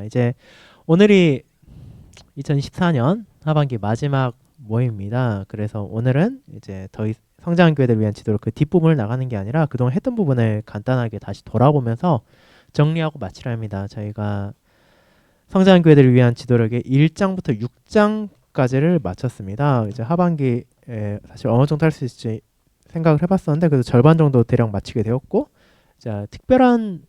이제 오늘이 2024년 하반기 마지막 모임입니다. 그래서 오늘은 이제 성장한 교회들을 위한 지도로 그 뒷부분을 나가는 게 아니라 그동안 했던 부분을 간단하게 다시 돌아보면서 정리하고 마치려 합니다. 저희가 성장한 교회들을 위한 지도력의 1장부터 6장까지를 마쳤습니다. 이제 하반기에 사실 어느 정도 할 수 있을지 생각을 해봤었는데 그래도 절반 정도 대략 마치게 되었고, 자, 특별한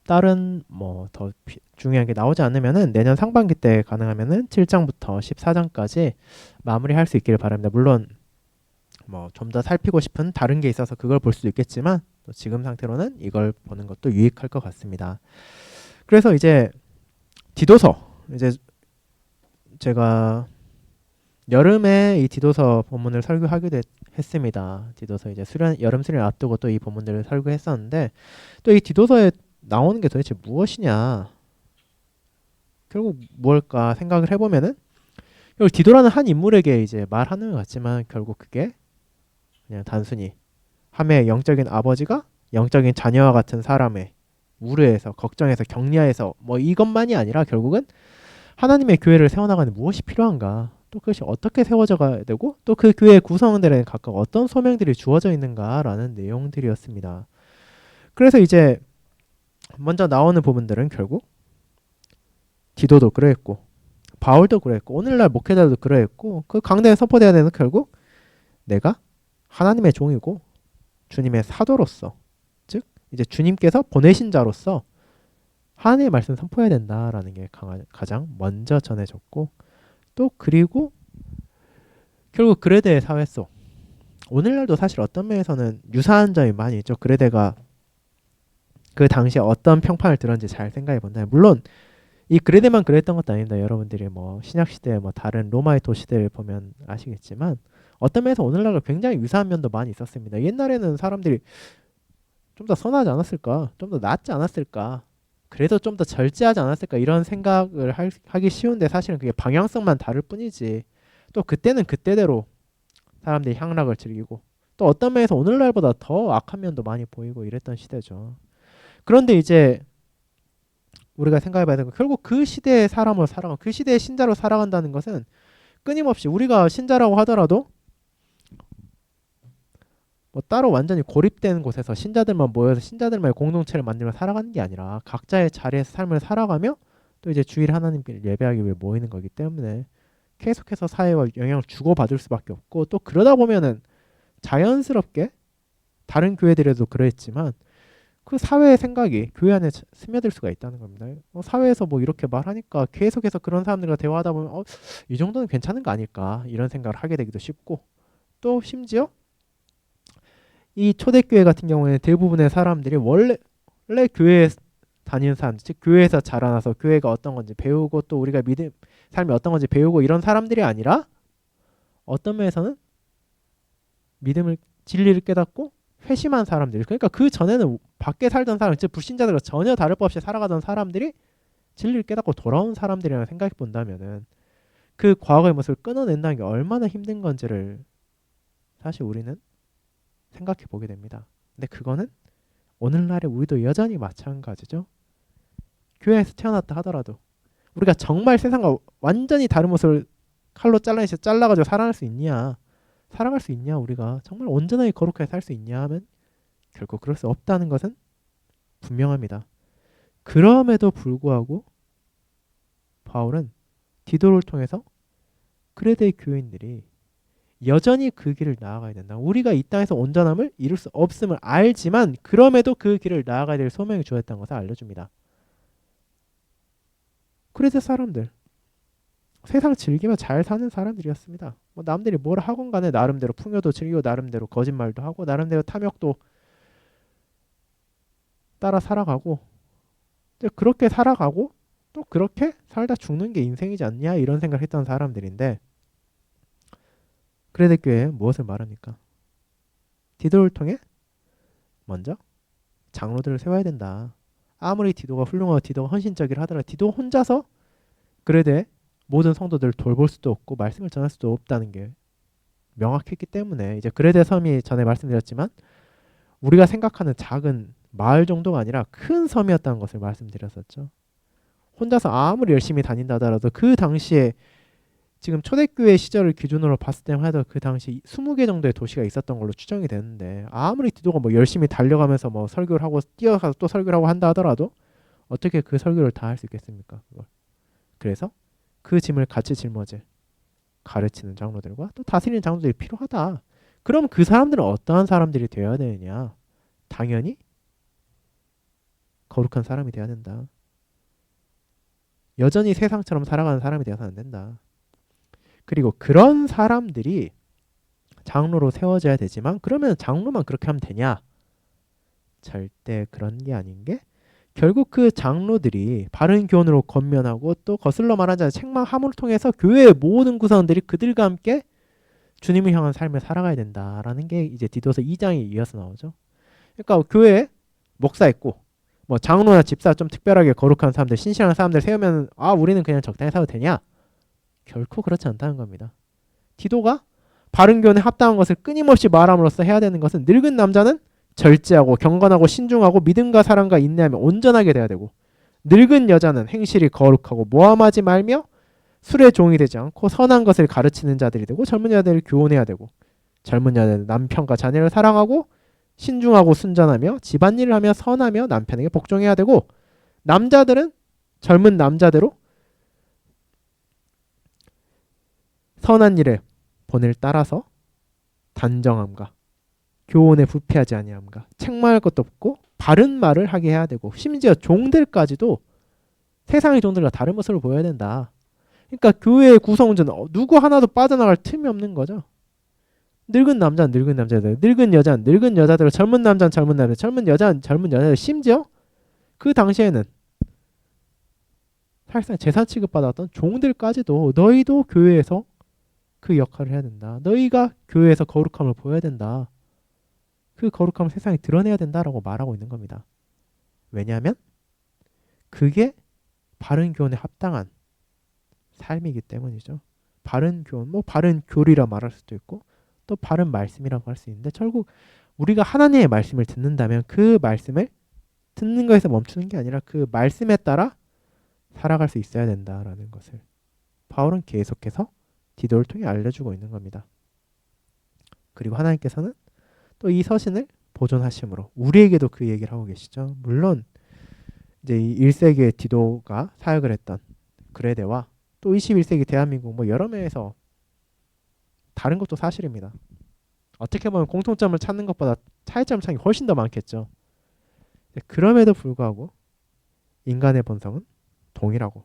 다른 뭐 더 중요한 게 나오지 않으면은 내년 상반기 때 가능하면은 7장부터 14장까지 마무리할 수 있기를 바랍니다. 물론 뭐 좀 더 살피고 싶은 다른 게 있어서 그걸 볼 수도 있겠지만 또 지금 상태로는 이걸 보는 것도 유익할 것 같습니다. 그래서 이제 디도서, 이제 제가 여름에 이 디도서 본문을 설교하기도 했습니다. 디도서 이제 여름 수련을 앞두고 또 이 본문들을 설교했었는데, 또 이 디도서에 나오는 게 도대체 무엇이냐, 결국 무엇일까 생각을 해보면은 결국 디도라는 한 인물에게 이제 말하는 것 같지만 결국 그게 그냥 단순히 함의 영적인 아버지가 영적인 자녀와 같은 사람의 우려에서, 걱정에서, 격려해서 뭐 이것만이 아니라 결국은 하나님의 교회를 세워나가는 무엇이 필요한가, 또 그것이 어떻게 세워져 가야 되고, 또 그 교회의 구성원들에게 각각 어떤 소명들이 주어져 있는가라는 내용들이었습니다. 그래서 이제 먼저 나오는 부분들은 결국 디도도 그러했고 바울도 그러했고 오늘날 목회자도 그러했고 그 강단에 선포돼야 되는 결국 내가 하나님의 종이고 주님의 사도로서, 즉 이제 주님께서 보내신 자로서 하나님의 말씀 선포해야 된다라는 게 가장 먼저 전해졌고, 또 그리고 결국 그레데의 사회 속, 오늘날도 사실 어떤 면에서는 유사한 점이 많이 있죠. 그레데가 그 당시에 어떤 평판을 들었는지 잘 생각해 본다면, 물론 이 그레데만 그랬던 것도 아닙니다. 여러분들이 뭐 신약 시대 뭐 다른 로마의 도시들을 보면 아시겠지만 어떤 면에서 오늘날과 굉장히 유사한 면도 많이 있었습니다. 옛날에는 사람들이 좀 더 선하지 않았을까, 좀 더 낫지 않았을까, 그래도 좀 더 절제하지 않았을까, 이런 생각을 하기 쉬운데 사실은 그게 방향성만 다를 뿐이지, 또 그때는 그때대로 사람들이 향락을 즐기고 또 어떤 면에서 오늘날보다 더 악한 면도 많이 보이고 이랬던 시대죠. 그런데 이제 우리가 생각해봐야 되는 건 결국 그 시대의 사람으로 살아가고 그 시대의 신자로 살아간다는 것은 끊임없이 우리가 신자라고 하더라도 뭐 따로 완전히 고립된 곳에서 신자들만 모여서 신자들만의 공동체를 만들며 살아가는 게 아니라 각자의 자리에서 삶을 살아가며 또 이제 주일 하나님께 예배하기 위해 모이는 거기 때문에 계속해서 사회와 영향을 주고받을 수밖에 없고, 또 그러다 보면은 자연스럽게 다른 교회들에도 그랬지만 그 사회의 생각이 교회 안에 스며들 수가 있다는 겁니다. 사회에서 뭐 이렇게 말하니까 계속해서 그런 사람들과 대화하다 보면 이 정도는 괜찮은 거 아닐까, 이런 생각을 하게 되기도 쉽고, 또 심지어 이 초대교회 같은 경우에는 대부분의 사람들이 원래 교회에 다니는 사람들, 즉 교회에서 자라나서 교회가 어떤 건지 배우고 또 우리가 믿음 삶이 어떤 건지 배우고 이런 사람들이 아니라 어떤 면에서는 믿음을 진리를 깨닫고 회심한 사람들, 그러니까 그 전에는 밖에 살던 사람, 즉 불신자들과 전혀 다를 바 없이 살아가던 사람들이 진리를 깨닫고 돌아온 사람들이라고 생각해 본다면은 그 과거의 모습을 끊어낸다는 게 얼마나 힘든 건지를 사실 우리는 생각해 보게 됩니다. 근데 그거는 오늘날의 우리도 여전히 마찬가지죠. 교회에서 태어났다 하더라도 우리가 정말 세상과 완전히 다른 모습을 칼로 잘라가지고 살아갈 수 있냐, 살아갈 수 있냐, 우리가 정말 온전하게 거룩하게 살 수 있냐 하면 결국 그럴 수 없다는 것은 분명합니다. 그럼에도 불구하고 바울은 디도를 통해서 그레데의 교인들이 여전히 그 길을 나아가야 된다. 우리가 이 땅에서 온전함을 이룰 수 없음을 알지만 그럼에도 그 길을 나아가야 될 소명이 주어졌다는 것을 알려줍니다. 그레데 사람들 세상 즐기며 잘 사는 사람들이었습니다. 뭐 남들이 뭘 하건 간에 나름대로 풍요도 즐기고 나름대로 거짓말도 하고 나름대로 탐욕도 따라 살아가고, 그렇게 살아가고 또 그렇게 살다 죽는 게 인생이지 않냐, 이런 생각을 했던 사람들인데, 그레데 교회에 무엇을 말합니까? 디도를 통해 먼저 장로들을 세워야 된다. 아무리 디도가 훌륭하고 디도가 헌신적이라 하더라도 디도 혼자서 그레데 모든 성도들을 돌볼 수도 없고 말씀을 전할 수도 없다는 게 명확했기 때문에 이제 그레데 섬이 전에 말씀드렸지만 우리가 생각하는 작은 마을 정도가 아니라 큰 섬이었다는 것을 말씀드렸었죠. 혼자서 아무리 열심히 다닌다 하더라도 그 당시에 지금 초대교회 시절을 기준으로 봤을 때만 해도 그 당시 20개 정도의 도시가 있었던 걸로 추정이 되는데 아무리 디도가 뭐 열심히 달려가면서 뭐 설교를 하고 뛰어가서 또 설교를 하고 한다 하더라도 어떻게 그 설교를 다 할 수 있겠습니까? 그걸. 그래서 그 짐을 같이 짊어질 가르치는 장로들과 또 다스리는 장로들이 필요하다. 그럼 그 사람들은 어떠한 사람들이 되어야 되느냐? 당연히 거룩한 사람이 되어야 된다. 여전히 세상처럼 살아가는 사람이 되어서 안 된다. 그리고 그런 사람들이 장로로 세워져야 되지만 그러면 장로만 그렇게 하면 되냐? 절대 그런 게 아닌 게 결국 그 장로들이 바른 교훈으로 권면하고 또 거슬러 말하자면 책망함을 통해서 교회의 모든 구성원들이 그들과 함께 주님을 향한 삶을 살아가야 된다라는 게 이제 디도서 2장에 이어서 나오죠. 그러니까 교회에 목사 있고 뭐 장로나 집사 좀 특별하게 거룩한 사람들 신실한 사람들 세우면 우리는 그냥 적당히 살아도 되냐? 결코 그렇지 않다는 겁니다. 디도가 바른 교훈에 합당한 것을 끊임없이 말함으로써 해야 되는 것은 늙은 남자는 절제하고 경건하고 신중하고 믿음과 사랑과 인내하며 온전하게 돼야 되고 늙은 여자는 행실이 거룩하고 모함하지 말며 술에 종이 되지 않고 선한 것을 가르치는 자들이 되고 젊은 여자들을 교훈해야 되고 젊은 여자는 남편과 자녀를 사랑하고 신중하고 순전하며 집안일을 하며 선하며 남편에게 복종해야 되고 남자들은 젊은 남자대로 선한 일에 본을 따라서 단정함과 교훈에 부패하지 아니함과 책망할 것도 없고 바른 말을 하게 해야 되고 심지어 종들까지도 세상의 종들과 다른 모습을 보여야 된다. 그러니까 교회의 구성원은 누구 하나도 빠져나갈 틈이 없는 거죠. 늙은 남자는 늙은 남자들, 늙은 여자는 늙은 여자들, 젊은 남자는 젊은 남자, 젊은 여자는 젊은 여자들, 심지어 그 당시에는 사실상 재산 취급받았던 종들까지도 너희도 교회에서 그 역할을 해야 된다. 너희가 교회에서 거룩함을 보여야 된다. 그 거룩함을 세상에 드러내야 된다라고 말하고 있는 겁니다. 왜냐하면 그게 바른 교훈에 합당한 삶이기 때문이죠. 바른 교훈, 뭐 바른 교리라 말할 수도 있고 또 바른 말씀이라고 할 수 있는데 결국 우리가 하나님의 말씀을 듣는다면 그 말씀을 듣는 것에서 멈추는 게 아니라 그 말씀에 따라 살아갈 수 있어야 된다라는 것을 바울은 계속해서 디도를 통해 알려주고 있는 겁니다. 그리고 하나님께서는 또 이 서신을 보존하심으로 우리에게도 그 얘기를 하고 계시죠. 물론 이제 이 1세기의 디도가 사역을 했던 그레데와 또 21세기 대한민국 뭐 여러 면에서 다른 것도 사실입니다. 어떻게 보면 공통점을 찾는 것보다 차이점을 찾는 게 훨씬 더 많겠죠. 그럼에도 불구하고 인간의 본성은 동일하고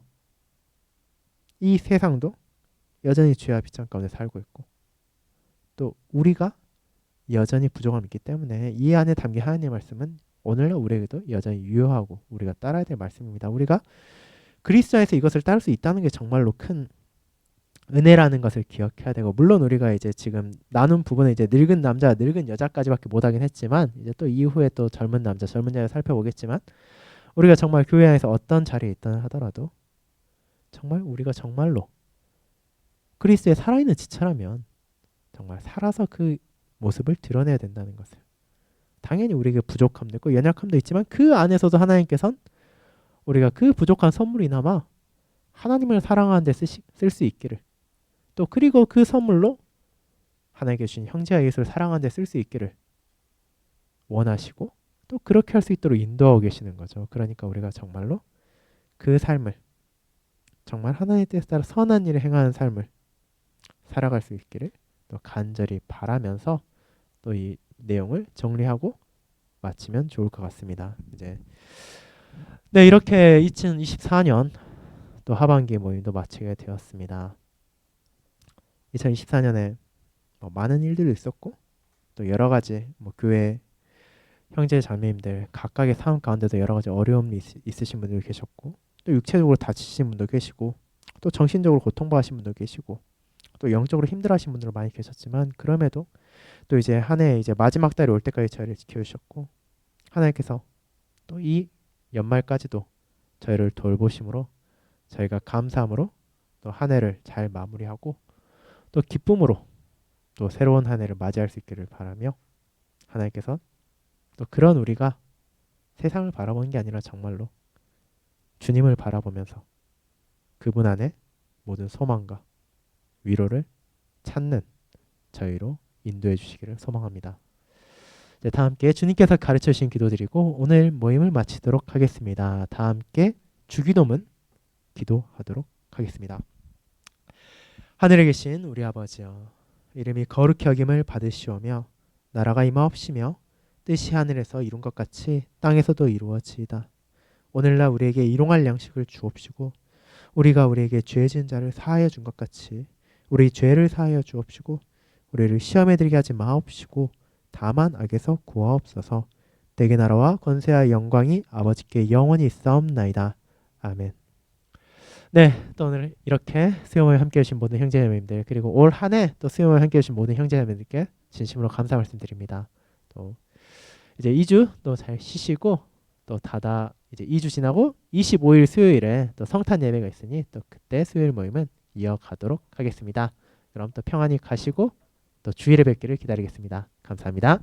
이 세상도 여전히 죄와 비참 가운데 살고 있고 또 우리가 여전히 부족함이 있기 때문에 이 안에 담긴 하나님의 말씀은 오늘날 우리에게도 여전히 유효하고 우리가 따라야 될 말씀입니다. 우리가 그리스도 안에서 이것을 따를 수 있다는 게 정말로 큰 은혜라는 것을 기억해야 되고 물론 우리가 이제 지금 나눈 부분은 이제 늙은 남자, 늙은 여자까지밖에 못하긴 했지만 이제 또 이후에 또 젊은 남자, 젊은 여자 살펴보겠지만 우리가 정말 교회 안에서 어떤 자리에 있든 하더라도 정말 우리가 정말로 그리스도의 살아있는 지체라면 정말 살아서 그 모습을 드러내야 된다는 것을 당연히 우리에게 부족함도 있고 연약함도 있지만 그 안에서도 하나님께서는 우리가 그 부족한 선물이나마 하나님을 사랑하는 데 쓸 수 있기를 또 그리고 그 선물로 하나님께 주신 형제와 예수를 사랑하는 데 쓸 수 있기를 원하시고 또 그렇게 할 수 있도록 인도하고 계시는 거죠. 그러니까 우리가 정말로 그 삶을 정말 하나님의 뜻에 따라 선한 일을 행하는 삶을 살아갈 수 있기를 또 간절히 바라면서 또 이 내용을 정리하고 마치면 좋을 것 같습니다. 이제 네 이렇게 2024년 또 하반기 모임도 마치게 되었습니다. 2024년에 많은 일들도 있었고 또 여러 가지 교회 형제 자매님들 각각의 삶 가운데도 여러 가지 어려움이 있으신 분들 계셨고 또 육체적으로 다치신 분도 계시고 또 정신적으로 고통받으신 분도 계시고 또 영적으로 힘들어하신 분들 많이 계셨지만 그럼에도 또 이제 한 해 이제 마지막 달이 올 때까지 저희를 지켜주셨고 하나님께서 또 이 연말까지도 저희를 돌보심으로 저희가 감사함으로 또 한 해를 잘 마무리하고 또 기쁨으로 또 새로운 한 해를 맞이할 수 있기를 바라며 하나님께서 또 그런 우리가 세상을 바라보는 게 아니라 정말로 주님을 바라보면서 그분 안에 모든 소망과 위로를 찾는 저희로 인도해 주시기를 소망합니다. 네, 다 함께 주님께서 가르쳐 주신 기도드리고 오늘 모임을 마치도록 하겠습니다. 다 함께 주기도문 기도하도록 하겠습니다. 하늘에 계신 우리 아버지여, 이름이 거룩히 여김을 받으시오며 나라가 임하옵시며 뜻이 하늘에서 이룬 것 같이 땅에서도 이루어지이다. 오늘날 우리에게 일용할 양식을 주옵시고 우리가 우리에게 죄 지은 자를 사하여 준 것 같이 우리 죄를 사하여 주옵시고 우리를 시험에 들게 하지 마옵시고 다만 악에서 구하옵소서. 내게 나라와 권세와 영광이 아버지께 영원히 있사옵나이다. 아멘. 네, 또 오늘 이렇게 수요모임 함께 해주신 모든 형제자매님들, 그리고 올 한 해 또 수요모임 함께 해주신 모든 형제자매님들께 진심으로 감사 말씀드립니다. 또 이제 2주 또 잘 쉬시고 또 다다 이제 2주 지나고 25일 수요일에 또 성탄 예배가 있으니 또 그때 수요일 모임은 이어가도록 하겠습니다. 그럼 또 평안히 가시고 또 주일에 뵙기를 기다리겠습니다. 감사합니다.